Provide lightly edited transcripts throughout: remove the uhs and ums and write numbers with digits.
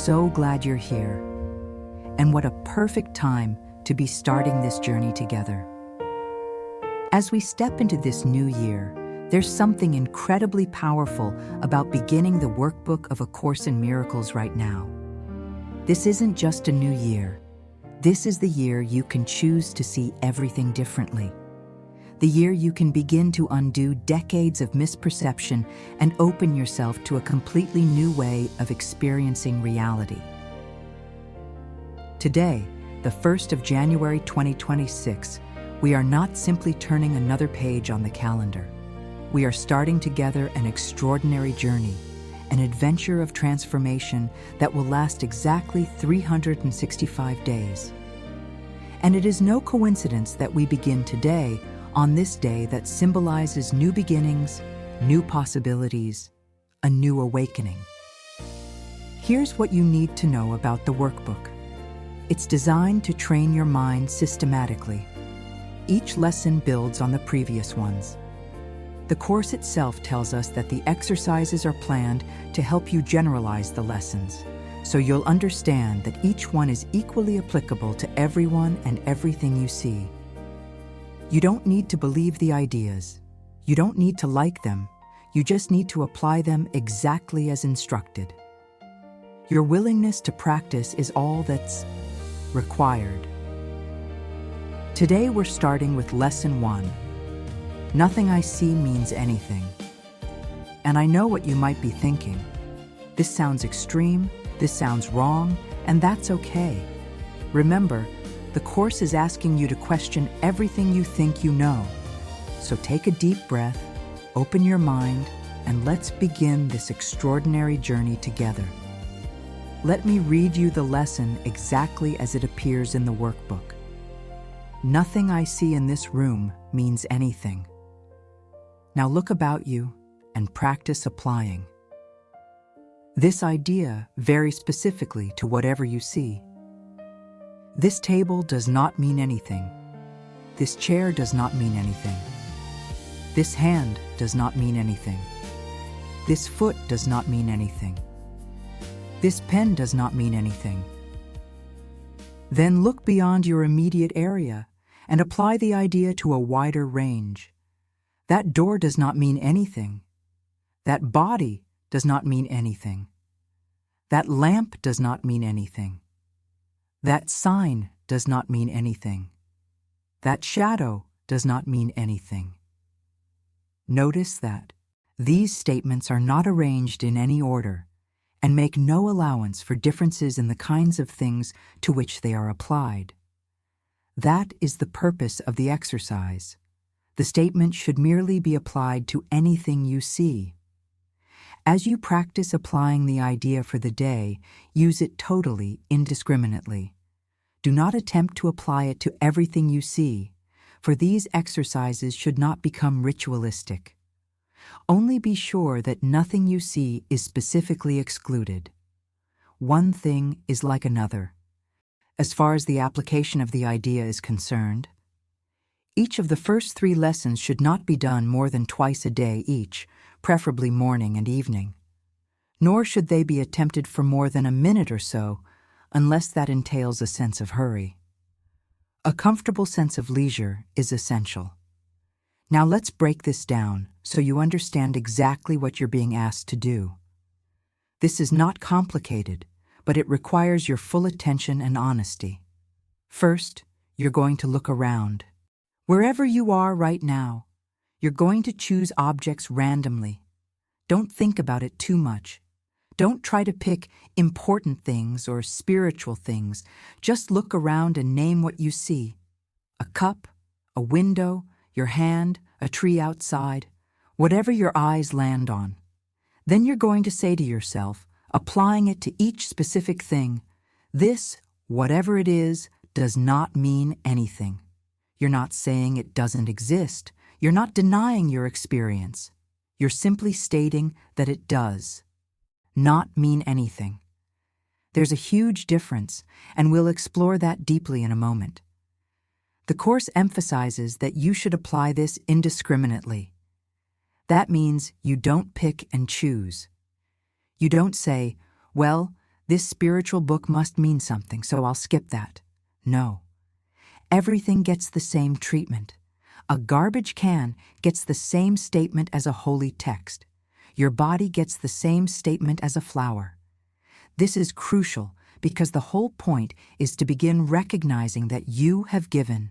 so glad you're here. And what a perfect time to be starting this journey together. As we step into this new year, there's something incredibly powerful about beginning the workbook of A Course in Miracles right now. This isn't just a new year. This is the year you can choose to see everything differently. The year you can begin to undo decades of misperception and open yourself to a completely new way of experiencing reality. Today, the 1st of January 2026, we are not simply turning another page on the calendar. We are starting together an extraordinary journey, an adventure of transformation that will last exactly 365 days. And it is no coincidence that we begin today on this day that symbolizes new beginnings, new possibilities, a new awakening. Here's what you need to know about the workbook. It's designed to train your mind systematically. Each lesson builds on the previous ones. The course itself tells us that the exercises are planned to help you generalize the lessons, so you'll understand that each one is equally applicable to everyone and everything you see. You don't need to believe the ideas. You don't need to like them. You just need to apply them exactly as instructed. Your willingness to practice is all that's required. Today we're starting with Lesson 1. Nothing I see means anything. And I know what you might be thinking. This sounds extreme, this sounds wrong, and that's okay. Remember, the course is asking you to question everything you think you know. So take a deep breath, open your mind, and let's begin this extraordinary journey together. Let me read you the lesson exactly as it appears in the workbook. Nothing I see in this room means anything. Now look about you and practice applying. This idea varies specifically to whatever you see. This table does not mean anything. This chair does not mean anything. This hand does not mean anything. This foot does not mean anything. This pen does not mean anything. Then look beyond your immediate area and apply the idea to a wider range. That door does not mean anything. That body does not mean anything. That lamp does not mean anything. That sign does not mean anything. That shadow does not mean anything. Notice that these statements are not arranged in any order and make no allowance for differences in the kinds of things to which they are applied. That is the purpose of the exercise. The statement should merely be applied to anything you see. As you practice applying the idea for the day, use it totally, indiscriminately. Do not attempt to apply it to everything you see, for these exercises should not become ritualistic. Only be sure that nothing you see is specifically excluded. One thing is like another, as far as the application of the idea is concerned. Each of the first 3 lessons should not be done more than twice a day each, preferably morning and evening. Nor should they be attempted for more than a minute or so, unless that entails a sense of hurry. A comfortable sense of leisure is essential. Now let's break this down so you understand exactly what you're being asked to do. This is not complicated, but it requires your full attention and honesty. First, you're going to look around. Wherever you are right now, you're going to choose objects randomly. Don't think about it too much. Don't try to pick important things or spiritual things. Just look around and name what you see. A cup, a window, your hand, a tree outside, whatever your eyes land on. Then you're going to say to yourself, applying it to each specific thing, this, whatever it is, does not mean anything. You're not saying it doesn't exist. You're not denying your experience. You're simply stating that it does not mean anything. There's a huge difference, and we'll explore that deeply in a moment. The course emphasizes that you should apply this indiscriminately. That means you don't pick and choose. You don't say, well, This spiritual book must mean something, so I'll skip that. No. Everything gets the same treatment. A garbage can gets the same statement as a holy text. Your body gets the same statement as a flower. This is crucial because the whole point is to begin recognizing that you have given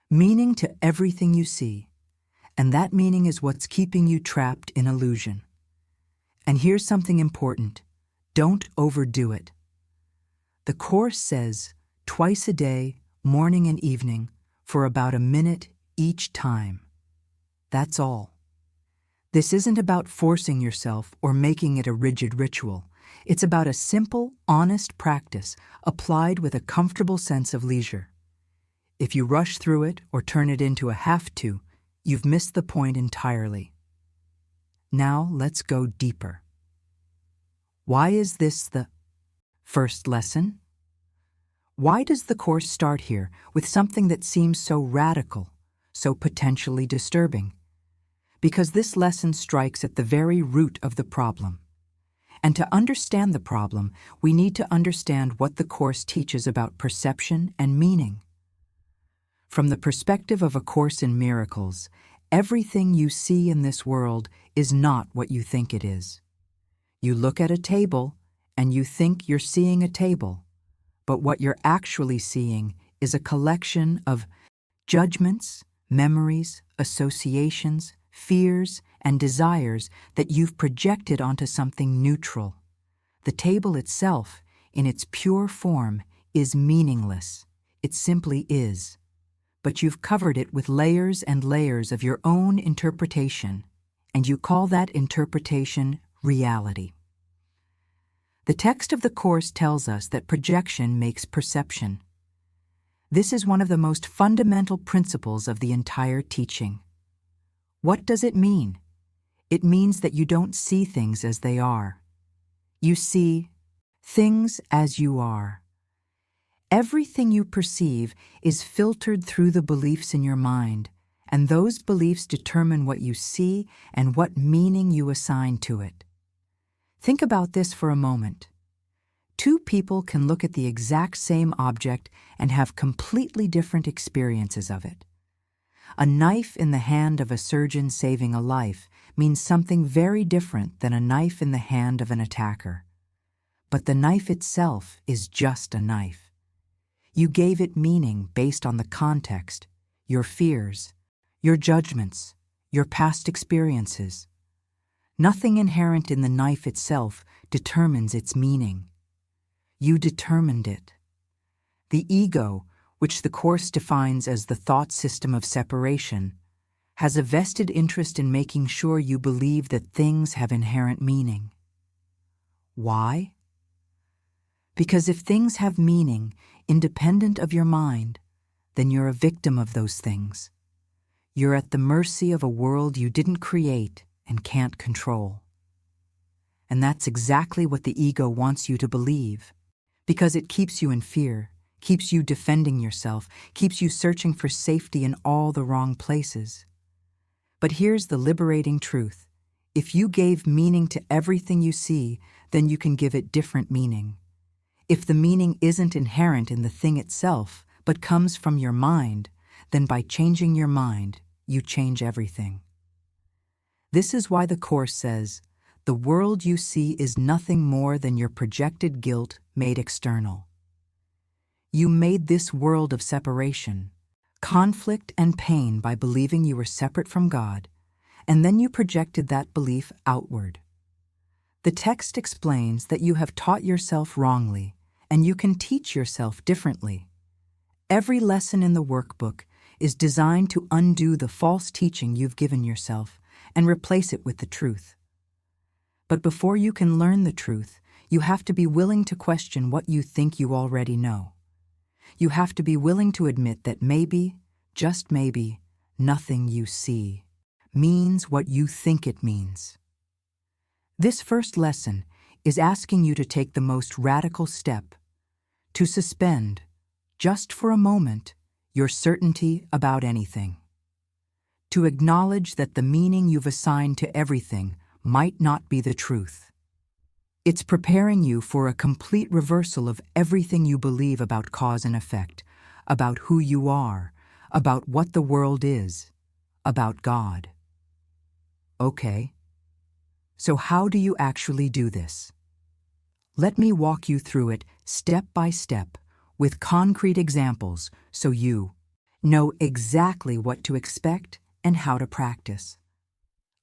meaning to everything you see, and that meaning is what's keeping you trapped in illusion. And here's something important. Don't overdo it. The Course says twice a day, morning and evening, for about a minute each time. That's all. This isn't about forcing yourself or making it a rigid ritual. It's about a simple, honest practice applied with a comfortable sense of leisure. If you rush through it or turn it into a have-to, you've missed the point entirely. Now let's go deeper. Why is this the first lesson? Why does the Course start here with something that seems so radical, so potentially disturbing? Because this lesson strikes at the very root of the problem. And to understand the problem, we need to understand what the Course teaches about perception and meaning. From the perspective of A Course in Miracles, everything you see in this world is not what you think it is. You look at a table and you think you're seeing a table, but what you're actually seeing is a collection of judgments, memories, associations, fears, and desires that you've projected onto something neutral. The table itself, in its pure form, is meaningless. It simply is. But you've covered it with layers and layers of your own interpretation, and you call that interpretation reality. The text of the Course tells us that projection makes perception. This is one of the most fundamental principles of the entire teaching. What does it mean? It means that you don't see things as they are. You see things as you are. Everything you perceive is filtered through the beliefs in your mind, and those beliefs determine what you see and what meaning you assign to it. Think about this for a moment. Two people can look at the exact same object and have completely different experiences of it. A knife in the hand of a surgeon saving a life means something very different than a knife in the hand of an attacker. But the knife itself is just a knife. You gave it meaning based on the context, your fears, your judgments, your past experiences. Nothing inherent in the knife itself determines its meaning. You determined it. The ego, which the Course defines as the thought system of separation, has a vested interest in making sure you believe that things have inherent meaning. Why? Because if things have meaning independent of your mind, then you're a victim of those things. You're at the mercy of a world you didn't create and can't control. And that's exactly what the ego wants you to believe, because it keeps you in fear, keeps you defending yourself, keeps you searching for safety in all the wrong places. But here's the liberating truth. If you gave meaning to everything you see, then you can give it different meaning. If the meaning isn't inherent in the thing itself, but comes from your mind, then by changing your mind, you change everything. This is why the Course says, the world you see is nothing more than your projected guilt made external. You made this world of separation, conflict and pain by believing you were separate from God, and then you projected that belief outward. The text explains that you have taught yourself wrongly, and you can teach yourself differently. Every lesson in the workbook is designed to undo the false teaching you've given yourself and replace it with the truth. But before you can learn the truth, you have to be willing to question what you think you already know. You have to be willing to admit that maybe, just maybe, nothing you see means what you think it means. This first lesson is asking you to take the most radical step, to suspend, just for a moment, your certainty about anything. To acknowledge that the meaning you've assigned to everything might not be the truth. It's preparing you for a complete reversal of everything you believe about cause and effect, about who you are, about what the world is, about God. Okay, so how do you actually do this? Let me walk you through it step by step with concrete examples so you know exactly what to expect and how to practice.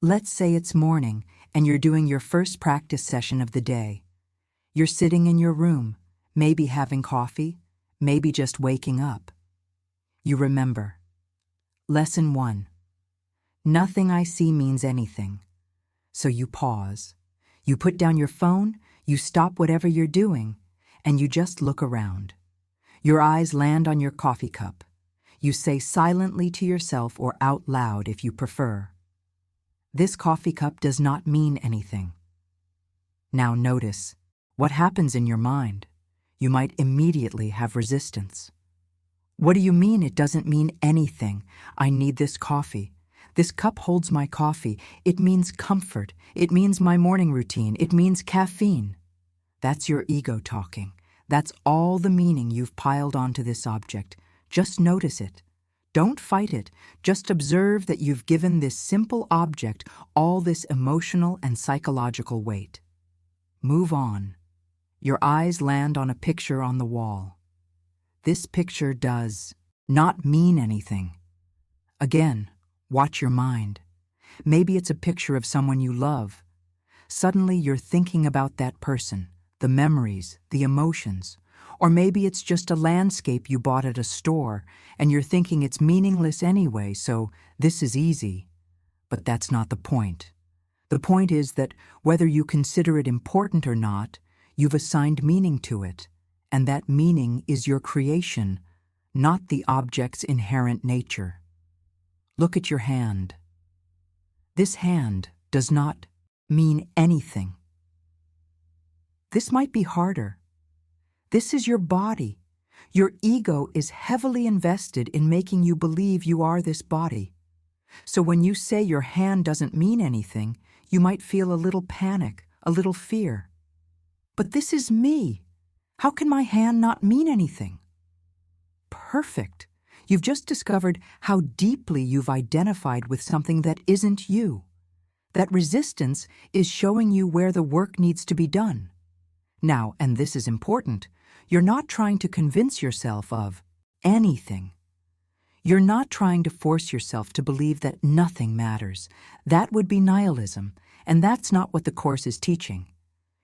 Let's say it's morning and you're doing your first practice session of the day. You're sitting in your room, maybe having coffee, maybe just waking up. You remember. Lesson 1. Nothing I see means anything. So you pause. You put down your phone, you stop whatever you're doing, and you just look around. Your eyes land on your coffee cup. You say silently to yourself or out loud if you prefer, "This coffee cup does not mean anything." Now notice what happens in your mind. You might immediately have resistance. What do you mean it doesn't mean anything? I need this coffee. This cup holds my coffee. It means comfort. It means my morning routine. It means caffeine. That's your ego talking. That's all the meaning you've piled onto this object. Just notice it. Don't fight it. Just observe that you've given this simple object all this emotional and psychological weight. Move on. Your eyes land on a picture on the wall. This picture does not mean anything. Again, watch your mind. Maybe it's a picture of someone you love. Suddenly you're thinking about that person, the memories, the emotions. Or maybe it's just a landscape you bought at a store and you're thinking it's meaningless anyway, so this is easy. But that's not the point. The point is that whether you consider it important or not, you've assigned meaning to it, and that meaning is your creation, not the object's inherent nature. Look at your hand. This hand does not mean anything. This might be harder. This is your body. Your ego is heavily invested in making you believe you are this body. So when you say your hand doesn't mean anything, you might feel a little panic, a little fear. But this is me. How can my hand not mean anything? Perfect. You've just discovered how deeply you've identified with something that isn't you. That resistance is showing you where the work needs to be done. Now, and this is important, you're not trying to convince yourself of anything. You're not trying to force yourself to believe that nothing matters. That would be nihilism, and that's not what the Course is teaching.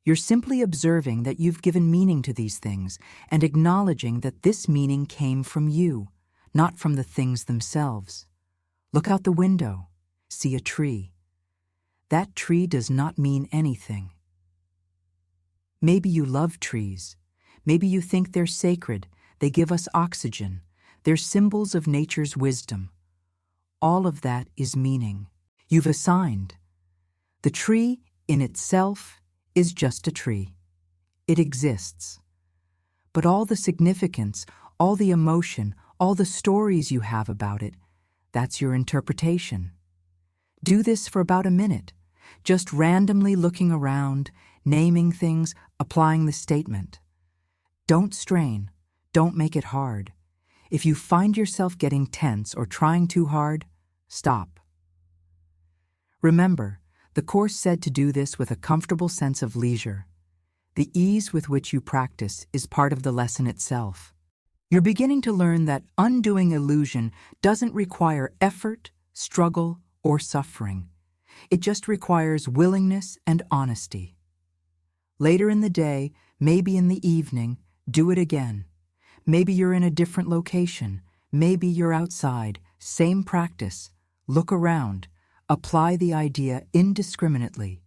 You're simply observing that you've given meaning to these things and acknowledging that this meaning came from you, not from the things themselves. Look out the window. See a tree. That tree does not mean anything. Maybe you love trees. Maybe you think they're sacred. They give us oxygen. They're symbols of nature's wisdom. All of that is meaning. You've assigned. The tree in itself is just a tree. It exists. But all the significance, all the emotion, all the stories you have about it, that's your interpretation. Do this for about a minute, just randomly looking around, naming things, applying the statement. Don't strain. Don't make it hard. If you find yourself getting tense or trying too hard, stop. Remember, the Course said to do this with a comfortable sense of leisure. The ease with which you practice is part of the lesson itself. You're beginning to learn that undoing illusion doesn't require effort, struggle, or suffering. It just requires willingness and honesty. Later in the day, maybe in the evening, do it again. Maybe you're in a different location. Maybe you're outside. Same practice. Look around. Apply the idea indiscriminately.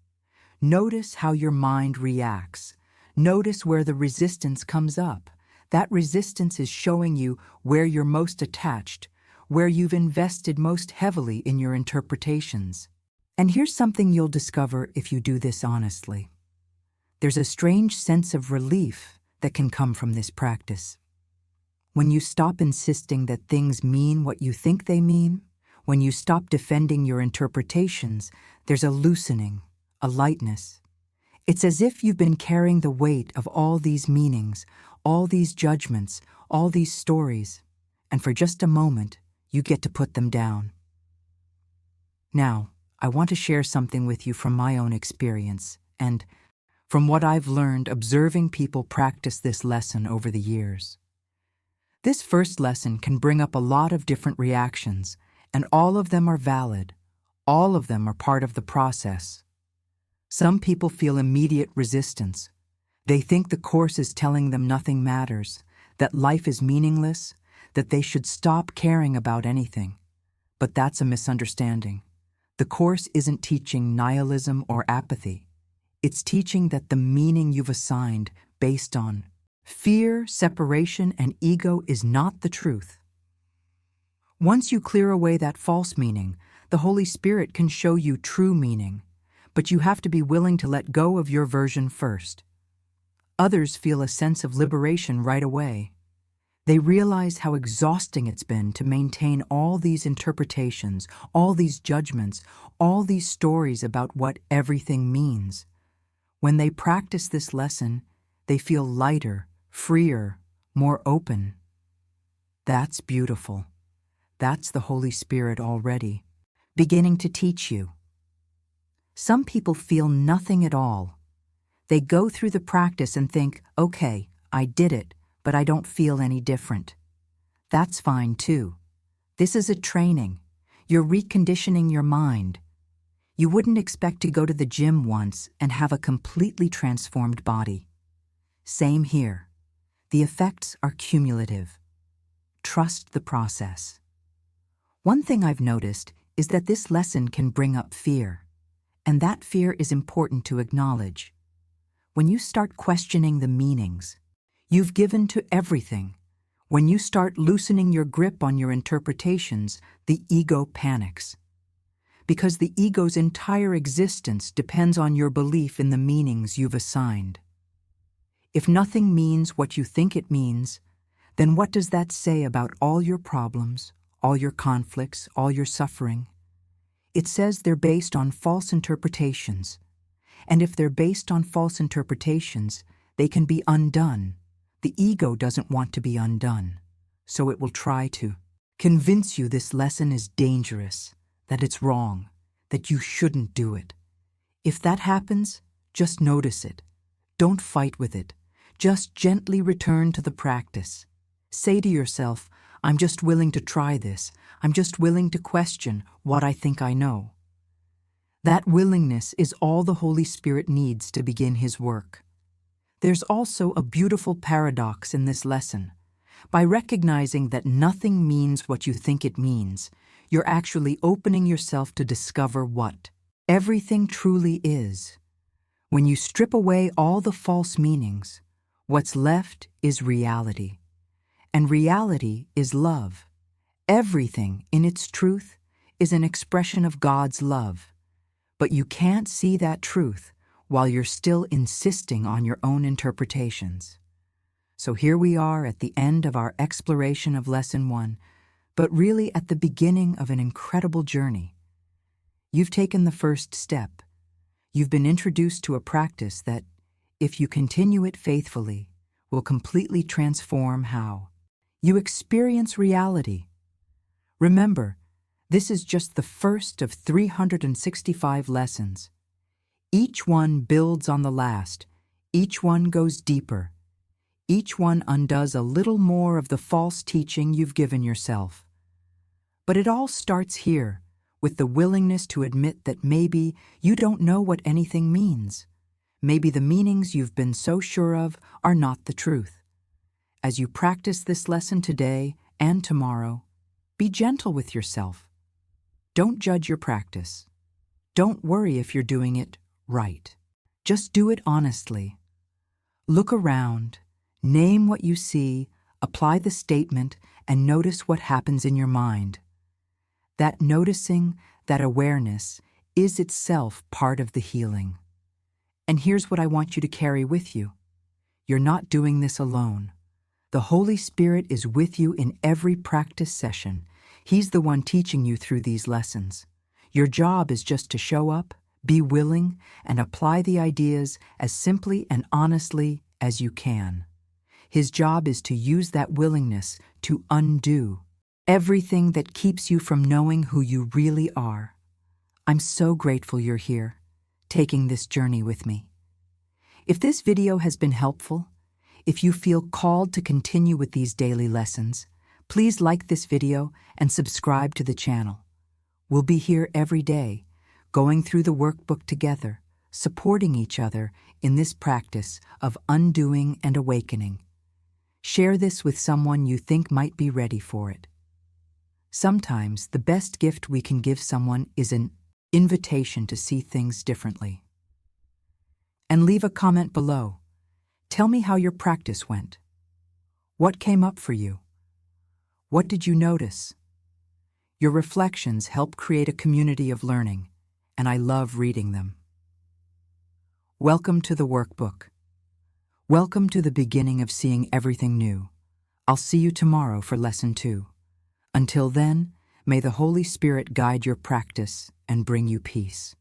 Notice how your mind reacts. Notice where the resistance comes up. That resistance is showing you where you're most attached, where you've invested most heavily in your interpretations. And here's something you'll discover if you do this honestly. There's a strange sense of relief that can come from this practice. When you stop insisting that things mean what you think they mean, when you stop defending your interpretations, there's a loosening, a lightness. It's as if you've been carrying the weight of all these meanings, all these judgments, all these stories, and for just a moment, you get to put them down. Now, I want to share something with you from my own experience and from what I've learned observing people practice this lesson over the years. This first lesson can bring up a lot of different reactions, and all of them are valid. All of them are part of the process. Some people feel immediate resistance. They think the Course is telling them nothing matters, that life is meaningless, that they should stop caring about anything. But that's a misunderstanding. The Course isn't teaching nihilism or apathy. It's teaching that the meaning you've assigned based on fear, separation, and ego is not the truth. Once you clear away that false meaning, the Holy Spirit can show you true meaning, but you have to be willing to let go of your version first. Others feel a sense of liberation right away. They realize how exhausting it's been to maintain all these interpretations, all these judgments, all these stories about what everything means. When they practice this lesson, they feel lighter, freer, more open. That's beautiful. That's the Holy Spirit already, beginning to teach you. Some people feel nothing at all. They go through the practice and think, okay, I did it, but I don't feel any different. That's fine too. This is a training. You're reconditioning your mind. You wouldn't expect to go to the gym once and have a completely transformed body. Same here. The effects are cumulative. Trust the process. One thing I've noticed is that this lesson can bring up fear. And that fear is important to acknowledge. When you start questioning the meanings you've given to everything, when you start loosening your grip on your interpretations, the ego panics. Because the ego's entire existence depends on your belief in the meanings you've assigned. If nothing means what you think it means, then what does that say about all your problems, all your conflicts, all your suffering? It says they're based on false interpretations. And if they're based on false interpretations, they can be undone. The ego doesn't want to be undone, so it will try to convince you this lesson is dangerous, that it's wrong, that you shouldn't do it. If that happens, just notice it. Don't fight with it. Just gently return to the practice. Say to yourself, I'm just willing to try this. I'm just willing to question what I think I know. That willingness is all the Holy Spirit needs to begin His work. There's also a beautiful paradox in this lesson. By recognizing that nothing means what you think it means, you're actually opening yourself to discover what everything truly is. When you strip away all the false meanings, what's left is reality. And reality is love. Everything, in its truth, is an expression of God's love. But you can't see that truth while you're still insisting on your own interpretations. So here we are at the end of our exploration of Lesson 1, but really at the beginning of an incredible journey. You've taken the first step. You've been introduced to a practice that, if you continue it faithfully, will completely transform how you experience reality. Remember, this is just the first of 365 lessons. Each one builds on the last. Each one goes deeper. Each one undoes a little more of the false teaching you've given yourself. But it all starts here, with the willingness to admit that maybe you don't know what anything means. Maybe the meanings you've been so sure of are not the truth. As you practice this lesson today and tomorrow, be gentle with yourself. Don't judge your practice. Don't worry if you're doing it right. Just do it honestly. Look around, name what you see, apply the statement, and notice what happens in your mind. That noticing, that awareness, is itself part of the healing. And here's what I want you to carry with you. You're not doing this alone. The Holy Spirit is with you in every practice session. He's the one teaching you through these lessons. Your job is just to show up, Be willing and apply the ideas as simply and honestly as you can. His job is to use that willingness to undo everything that keeps you from knowing who you really are. I'm so grateful you're here, taking this journey with me. If this video has been helpful, if you feel called to continue with these daily lessons, please like this video and subscribe to the channel. We'll be here every day, going through the workbook together, supporting each other in this practice of undoing and awakening. Share this with someone you think might be ready for it. Sometimes the best gift we can give someone is an invitation to see things differently. And leave a comment below. Tell me how your practice went. What came up for you? What did you notice? Your reflections help create a community of learning, and I love reading them. Welcome to the workbook. Welcome to the beginning of seeing everything new. I'll see you tomorrow for Lesson 2. Until then, may the Holy Spirit guide your practice and bring you peace.